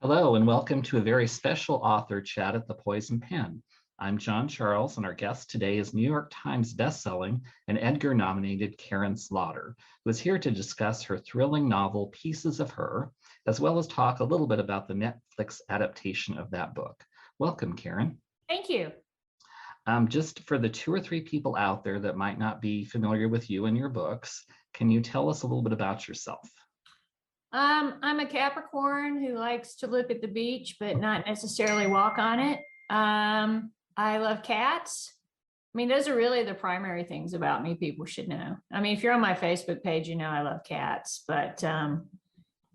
Hello, and welcome to a very special author chat at the Poison Pen. I'm John Charles, and our guest today is New York Times bestselling and Edgar-nominated Karin Slaughter, who is here to discuss her thrilling novel, Pieces of Her, as well as talk a little bit about the Netflix adaptation of that book. Welcome, Karin. Thank you. Just for the two or three people out there that might not be familiar with you and your books, can you tell us a little bit about yourself? I'm a Capricorn who likes to look at the beach, but not necessarily walk on it. I love cats. I mean, those are really the primary things about me people should know. I mean, if you're on my Facebook page, you know I love cats, but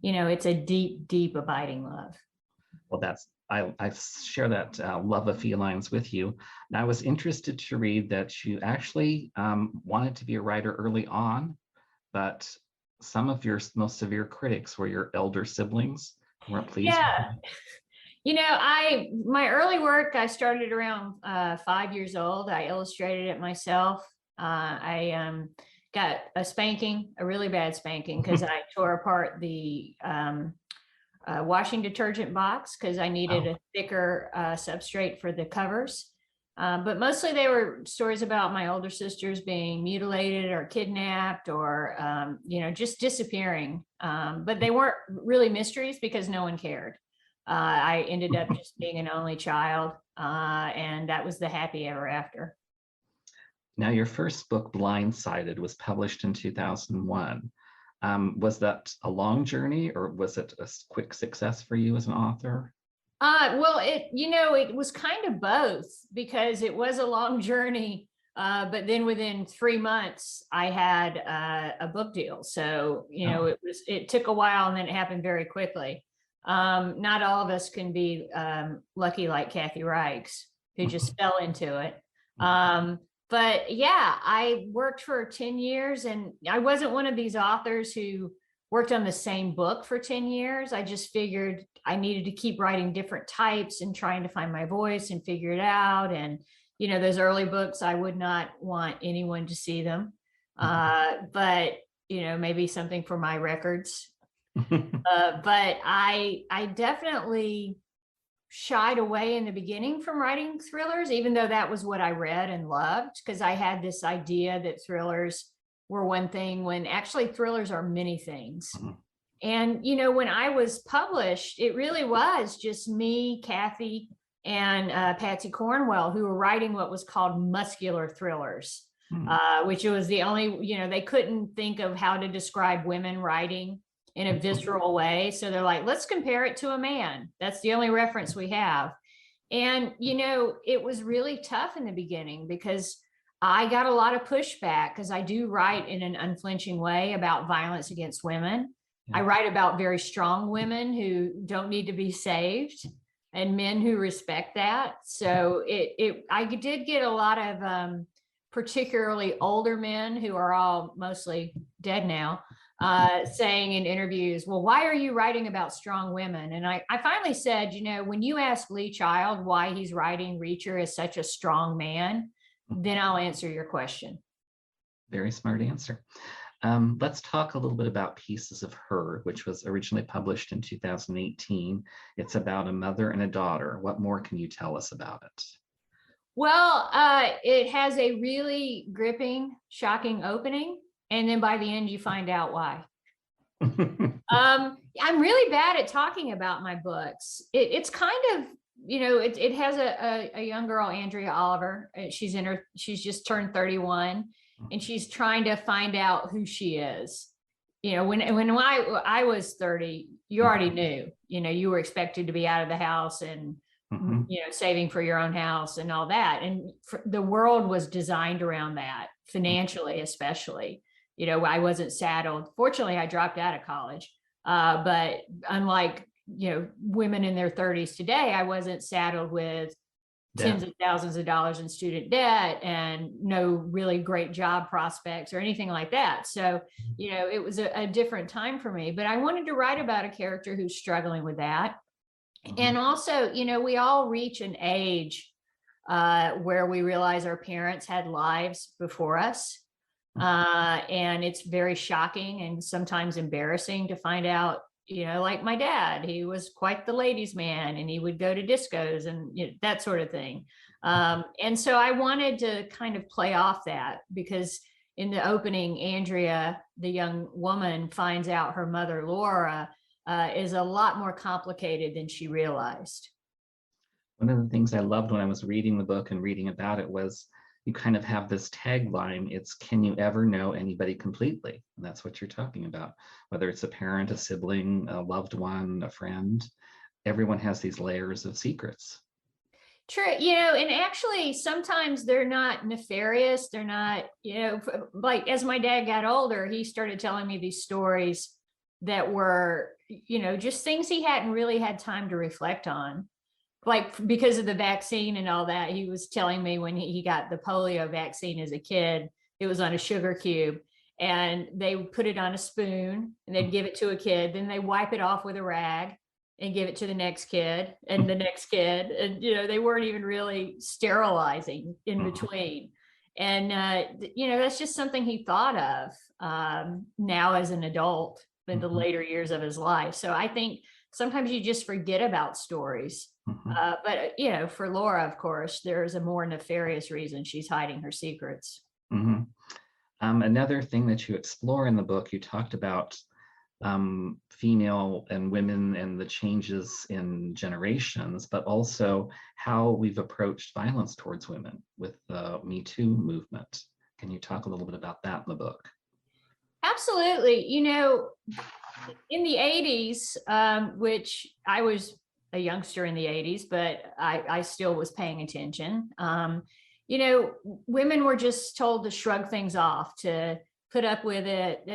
it's a deep, deep, abiding love. Well, I share that love of felines with you. And I was interested to read that you actually wanted to be a writer early on, but some of your most severe critics were your elder siblings who weren't pleased. Yeah. My early work, I started around 5 years old. I illustrated it myself. I got a spanking, a really bad spanking, because I tore apart the washing detergent box because I needed a thicker substrate for the covers. But mostly they were stories about my older sisters being mutilated or kidnapped or, just disappearing. But they weren't really mysteries because no one cared. I ended up just being an only child, and that was the happy ever after. Now, your first book, Blindsided, was published in 2001. Was that a long journey, or was it a quick success for you as an author? Well, it was kind of both, because it was a long journey. But then within 3 months, I had a book deal. So, it took a while and then it happened very quickly. Not all of us can be lucky like Kathy Reichs, who just fell into it. But yeah, I worked for 10 years and I wasn't one of these authors who worked on the same book for 10 years. I just figured I needed to keep writing different types and trying to find my voice and figure it out. And, those early books, I would not want anyone to see them. But, maybe something for my records. But I definitely shied away in the beginning from writing thrillers, even though that was what I read and loved, because I had this idea that thrillers were one thing when actually thrillers are many things. And, when I was published, it really was just me, Kathy, and Patsy Cornwell, who were writing what was called muscular thrillers, which was the only, they couldn't think of how to describe women writing in a visceral way. So they're like, let's compare it to a man. That's the only reference we have. And, it was really tough in the beginning because I got a lot of pushback because I do write in an unflinching way about violence against women. I write about very strong women who don't need to be saved and men who respect that. So I did get a lot of particularly older men who are all mostly dead now, saying in interviews, well, why are you writing about strong women? And I finally said, when you ask Lee Child why he's writing Reacher as such a strong man, then I'll answer your question. Very smart answer. Let's talk a little bit about Pieces of Her, which was originally published in 2018. It's about a mother and a daughter. What more can you tell us about it? Well, it has a really gripping, shocking opening. And then by the end, you find out why. I'm really bad at talking about my books. It's kind of, it has a young girl, Andrea Oliver. She's just turned 31, and she's trying to find out who she is. When I was 30, you already knew, you were expected to be out of the house and, saving for your own house and all that. And the world was designed around that, financially, especially. I wasn't saddled. Fortunately, I dropped out of college. But unlike, women in their 30s today, I wasn't saddled with tens of thousands of dollars in student debt and no really great job prospects or anything like that. So, it was a different time for me, but I wanted to write about a character who's struggling with that. And also, we all reach an age where we realize our parents had lives before us. And it's very shocking and sometimes embarrassing to find out, like my dad, he was quite the ladies' man, and he would go to discos and that sort of thing. And so I wanted to kind of play off that, because in the opening, Andrea, the young woman, finds out her mother, Laura, is a lot more complicated than she realized. One of the things I loved when I was reading the book and reading about it was you kind of have this tagline, it's can you ever know anybody completely? And that's what you're talking about. Whether it's a parent, a sibling, a loved one, a friend, everyone has these layers of secrets. True, and actually sometimes they're not nefarious. They're not, like as my dad got older, he started telling me these stories that were, just things he hadn't really had time to reflect on. Like because of the vaccine and all that, he was telling me when he got the polio vaccine as a kid, it was on a sugar cube, and they would put it on a spoon and they'd give it to a kid, then they wipe it off with a rag and give it to the next kid and the next kid. And, they weren't even really sterilizing in between. And, that's just something he thought of now as an adult in the later years of his life. So I think sometimes you just forget about stories. But, for Laura, of course, there's a more nefarious reason she's hiding her secrets. Another thing that you explore in the book, you talked about female and women and the changes in generations, but also how we've approached violence towards women with the Me Too movement. Can you talk a little bit about that in the book? Absolutely. In the 80s, which I was a youngster in the 80s, but I still was paying attention. Women were just told to shrug things off, to put up with it.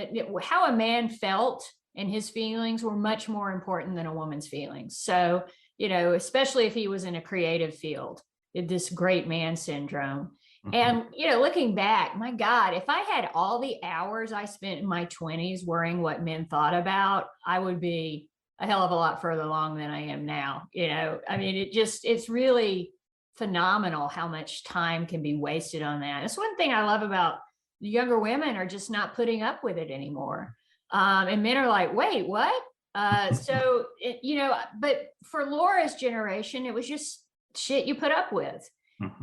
How a man felt and his feelings were much more important than a woman's feelings. So, especially if he was in a creative field, this great man syndrome. And, looking back, my God, if I had all the hours I spent in my 20s worrying what men thought about, I would be a hell of a lot further along than I am now. It's really phenomenal how much time can be wasted on that. That's one thing I love about the younger women, are just not putting up with it anymore. And men are like, wait, what? But for Laura's generation, it was just shit you put up with.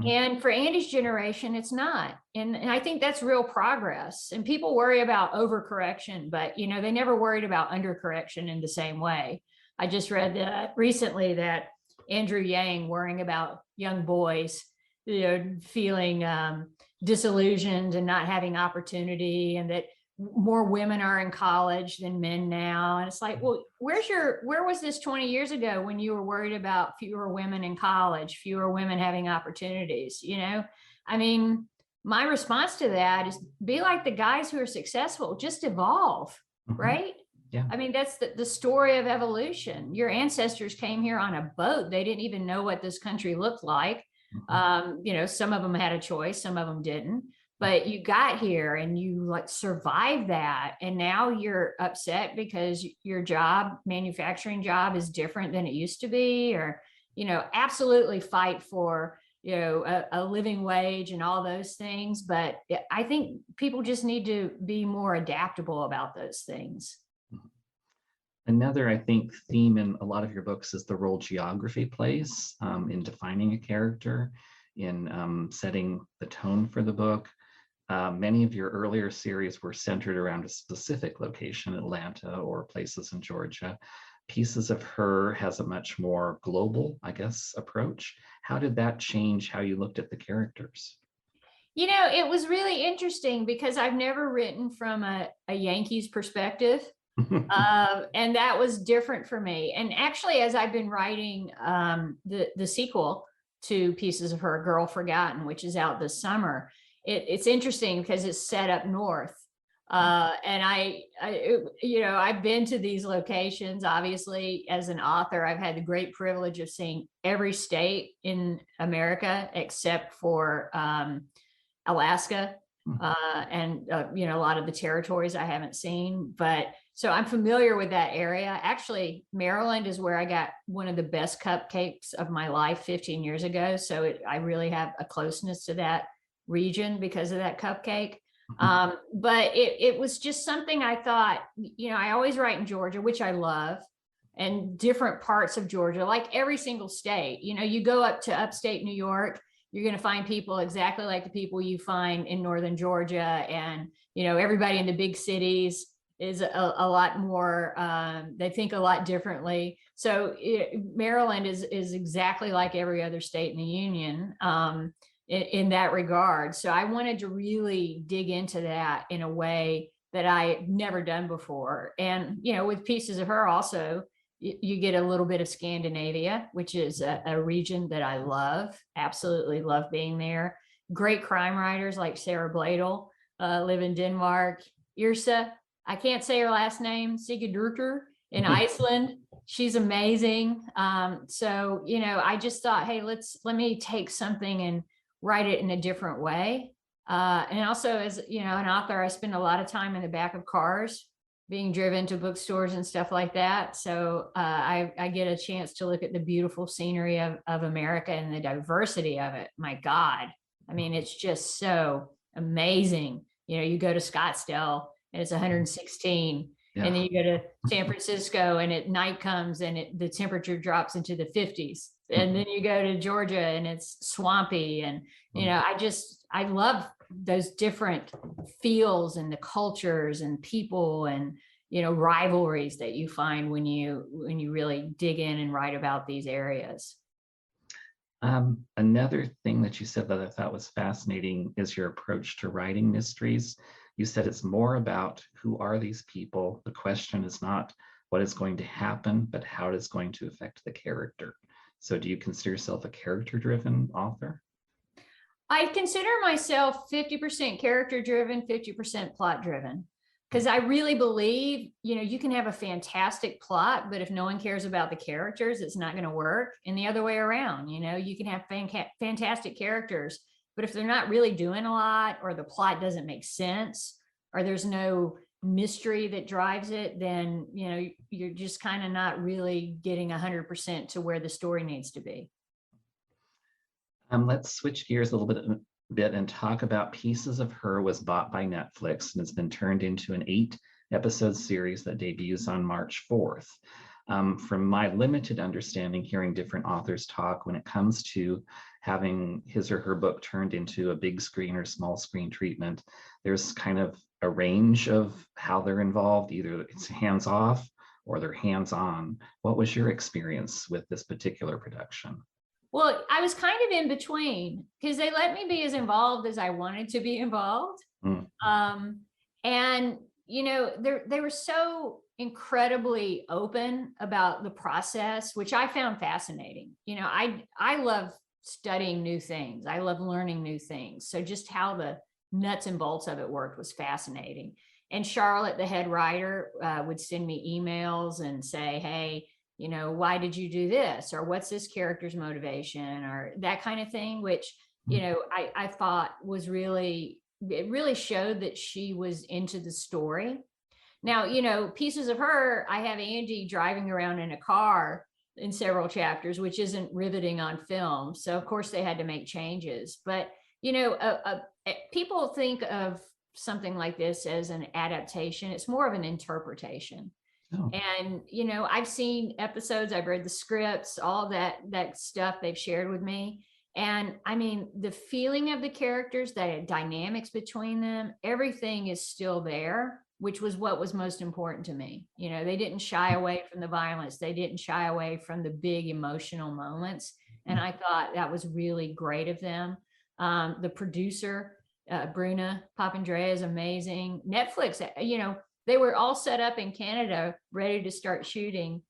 And for Andy's generation, it's not. And I think that's real progress. And people worry about overcorrection, but they never worried about undercorrection in the same way. I just read recently that Andrew Yang worrying about young boys, feeling disillusioned and not having opportunity, and that more women are in college than men now. And it's like, well, where was this 20 years ago when you were worried about fewer women in college, fewer women having opportunities? My response to that is be like the guys who are successful, just evolve, right? Yeah. That's the story of evolution. Your ancestors came here on a boat. They didn't even know what this country looked like. Some of them had a choice, some of them didn't. But you got here and you survived that. And now you're upset because your manufacturing job is different than it used to be, or, absolutely fight for, a living wage and all those things. But I think people just need to be more adaptable about those things. Another, I think, theme in a lot of your books is the role geography plays in defining a character, in setting the tone for the book. Many of your earlier series were centered around a specific location, Atlanta or places in Georgia. Pieces of Her has a much more global, I guess, approach. How did that change how you looked at the characters? It was really interesting because I've never written from a Yankees perspective. And that was different for me. And actually, as I've been writing the sequel to Pieces of Her, Girl Forgotten, which is out this summer, it's interesting because it's set up north. And I've been to these locations. Obviously, as an author, I've had the great privilege of seeing every state in America except for Alaska. And a lot of the territories I haven't seen, but so I'm familiar with that area. Actually, Maryland is where I got one of the best cupcakes of my life 15 years ago. So I really have a closeness to that region because of that cupcake. But it was just something I thought, I always write in Georgia, which I love, and different parts of Georgia, like every single state. You go up to upstate New York, you're going to find people exactly like the people you find in northern Georgia. And, everybody in the big cities is a lot more, they think a lot differently. So Maryland is exactly like every other state in the union. In that regard. So I wanted to really dig into that in a way that I had never done before. And, with Pieces of Her also, you get a little bit of Scandinavia, which is a region that I love, absolutely love being there. Great crime writers like Sarah Bladel live in Denmark. Irsa, I can't say her last name, Sigurdurtur in Iceland. She's amazing. So, I just thought, hey, let me take something and write it in a different way. And also, as an author, I spend a lot of time in the back of cars being driven to bookstores and stuff like that. So I get a chance to look at the beautiful scenery of America and the diversity of it. My God. I mean, it's just so amazing. You go to Scottsdale and it's 116. Yeah. And then you go to San Francisco and at night comes and the temperature drops into the 50s. And then you go to Georgia and it's swampy. And, I love those different feels and the cultures and people and, rivalries that you find when you really dig in and write about these areas. Another thing that you said that I thought was fascinating is your approach to writing mysteries. You said it's more about who are these people. The question is not what is going to happen, but how it is going to affect the character. So do you consider yourself a character-driven author? I consider myself 50% character-driven, 50% plot-driven. Because I really believe, you can have a fantastic plot, but if no one cares about the characters, it's not going to work. And the other way around, you can have fantastic characters, but if they're not really doing a lot, or the plot doesn't make sense, or there's no mystery that drives it, then, you're just kind of not really getting 100% to where the story needs to be. Let's switch gears a little bit and talk about Pieces of Her was bought by Netflix and has been turned into an 8-episode series that debuts on March 4th. From my limited understanding, hearing different authors talk, when it comes to having his or her book turned into a big screen or small screen treatment, there's kind of a range of how they're involved. Either it's hands off or they're hands on. What was your experience with this particular production? Well, I was kind of in between because they let me be as involved as I wanted to be involved. And, they were so incredibly open about the process, which I found fascinating. I love studying new things. I love learning new things. So just how the nuts and bolts of it worked was fascinating. And Charlotte, the head writer, would send me emails and say, hey, why did you do this? Or what's this character's motivation? Or that kind of thing, which, I thought was it really showed that she was into the story. Now, Pieces of Her, I have Andy driving around in a car in several chapters, which isn't riveting on film. So of course they had to make changes, but, people think of something like this as an adaptation. It's more of an interpretation. Oh. And, I've seen episodes, I've read the scripts, all that stuff they've shared with me. And I mean, the feeling of the characters, the dynamics between them, everything is still there, which was what was most important to me. They didn't shy away from the violence. They didn't shy away from the big emotional moments. And I thought that was really great of them. The producer, Bruna Papandrea, is amazing. Netflix, they were all set up in Canada, ready to start shooting.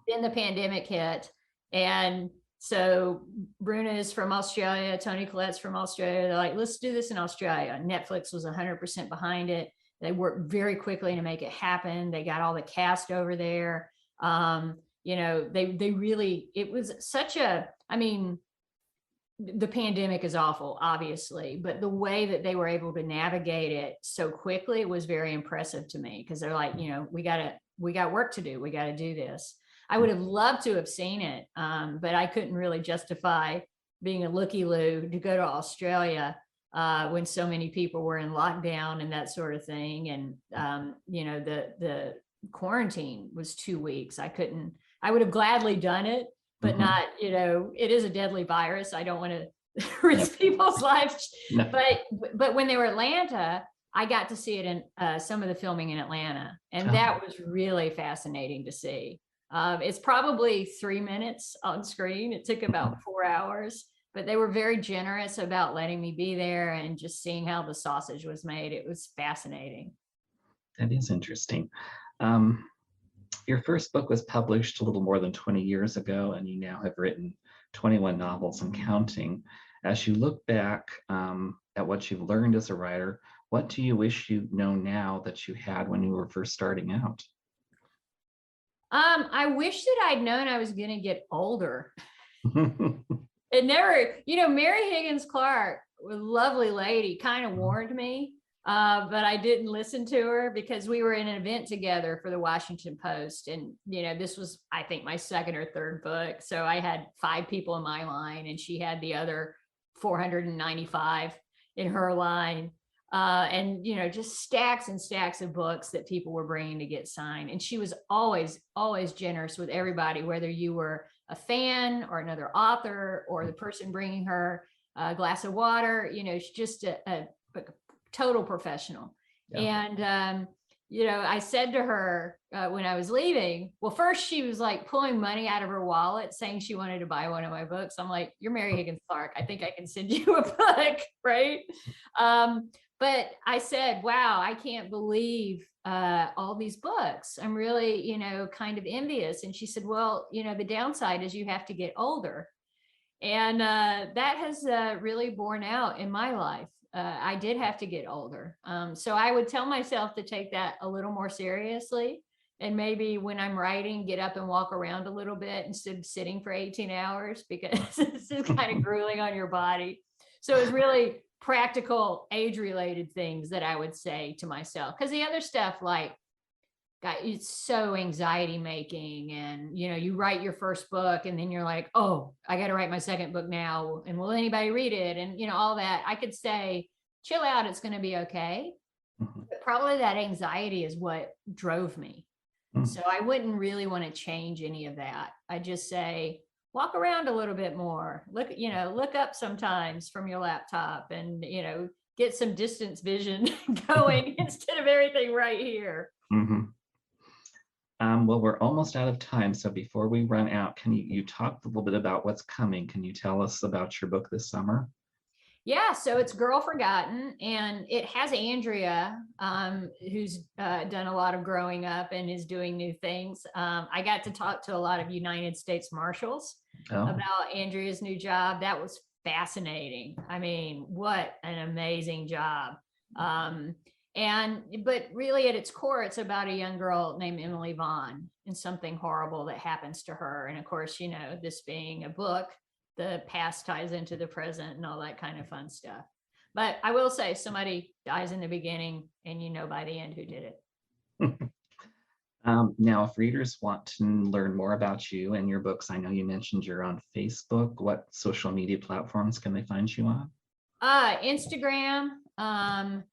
Then the pandemic hit. And so Bruna is from Australia, Tony Collette's from Australia. They're like, let's do this in Australia. Netflix was 100% behind it. They worked very quickly to make it happen. They got all the cast over there. They really, it was such a, the pandemic is awful, obviously, but the way that they were able to navigate it so quickly was very impressive to me, because they're like, we got work to do. We got to do this. I would have loved to have seen it, but I couldn't really justify being a looky-loo to go to Australia when so many people were in lockdown and that sort of thing. And, the quarantine was 2 weeks. I would have gladly done it, but not, it is a deadly virus. I don't want to risk people's lives. No. But when they were Atlanta, I got to see it in some of the filming in Atlanta. And that was really fascinating to see. It's probably 3 minutes on screen. It took about 4 hours, but they were very generous about letting me be there and just seeing how the sausage was made. It was fascinating. That is interesting. Your first book was published a little more than 20 years ago, and you now have written 21 novels and counting. As you look back at what you've learned as a writer, what do you wish you know now that you had when you were first starting out? I wish that I'd known I was going to get older. It never, Mary Higgins Clark, a lovely lady, kind of warned me, but I didn't listen to her because we were in an event together for the Washington Post. And, this was, I think, my second or third book. So I had 5 people in my line and she had the other 495 in her line. And, just stacks and stacks of books that people were bringing to get signed. And she was always, always generous with everybody, whether you were a fan or another author or the person bringing her a glass of water. She's just a total professional. Yeah. And, I said to her when I was leaving, well, first she was like pulling money out of her wallet saying she wanted to buy one of my books. I'm like, you're Mary Higgins Clark. I think I can send you a book, right? But I said, wow, I can't believe all these books. I'm really, kind of envious. And she said, well, the downside is you have to get older. And that has really borne out in my life. I did have to get older. So I would tell myself to take that a little more seriously. And maybe when I'm writing, get up and walk around a little bit instead of sitting for 18 hours because it's just kind of grueling on your body. So it's really practical age-related things that I would say to myself. Because the other stuff, like, God, it's so anxiety making. And, you write your first book and then you're like, oh, I got to write my second book now. And will anybody read it? And, all that. I could say, chill out, it's going to be okay. But probably that anxiety is what drove me. So I wouldn't really want to change any of that. I just say, walk around a little bit more, look up sometimes from your laptop and, get some distance vision going instead of everything right here. Well, we're almost out of time. So before we run out, can you talk a little bit about what's coming? Can you tell us about your book this summer? Yeah, so it's Girl Forgotten, and it has Andrea, who's done a lot of growing up and is doing new things. I got to talk to a lot of United States Marshals about Andrea's new job. That was fascinating. I mean, what an amazing job. But really at its core, it's about a young girl named Emily Vaughn and something horrible that happens to her. And of course, this being a book, the past ties into the present and all that kind of fun stuff. But I will say somebody dies in the beginning and by the end who did it. Now, if readers want to learn more about you and your books, I know you mentioned you're on Facebook. What social media platforms can they find you on? Instagram. I'm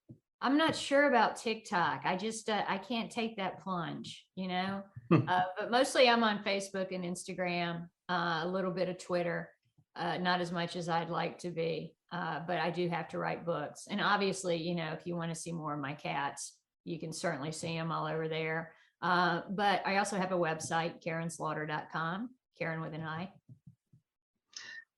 not sure about TikTok. I just, I can't take that plunge, but mostly I'm on Facebook and Instagram, a little bit of Twitter. Not as much as I'd like to be, but I do have to write books. And obviously, if you want to see more of my cats, you can certainly see them all over there. But I also have a website, karinslaughter.com, Karin with an I.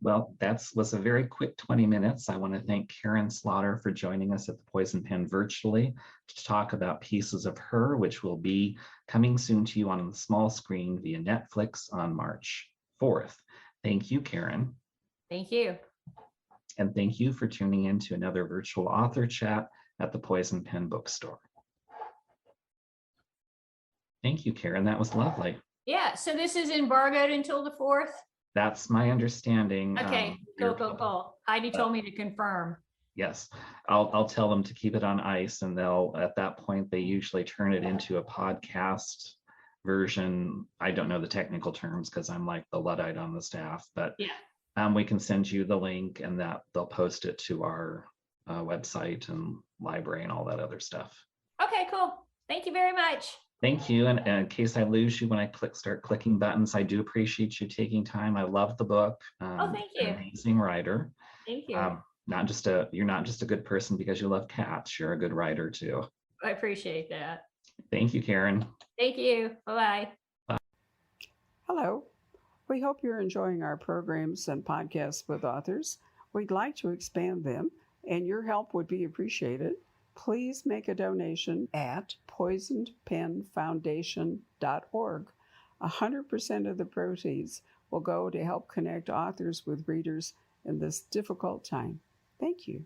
Well, that was a very quick 20 minutes. I want to thank Karin Slaughter for joining us at the Poison Pen virtually to talk about Pieces of Her, which will be coming soon to you on the small screen via Netflix on March 4th. Thank you, Karin. Thank you. And thank you for tuning in to another virtual author chat at the Poison Pen bookstore. Thank you, Karin. That was lovely. Yeah. So this is embargoed until the 4th? That's my understanding. Okay. Cool. Heidi told me to confirm. Yes. I'll tell them to keep it on ice, and at that point, they usually turn it into a podcast version. I don't know the technical terms because I'm like the Luddite on the staff, but yeah. We can send you the link and that they'll post it to our website and library and all that other stuff. Okay, cool. Thank you very much. Thank you. And in case I lose you when I start clicking buttons, I do appreciate you taking time. I love the book. Oh, thank you. Amazing writer. Thank you. You're not just a good person because you love cats. You're a good writer too. I appreciate that. Thank you, Karin. Thank you. Bye-bye. Hello. We hope you're enjoying our programs and podcasts with authors. We'd like to expand them, and your help would be appreciated. Please make a donation at poisonedpenfoundation.org. 100% of the proceeds will go to help connect authors with readers in this difficult time. Thank you.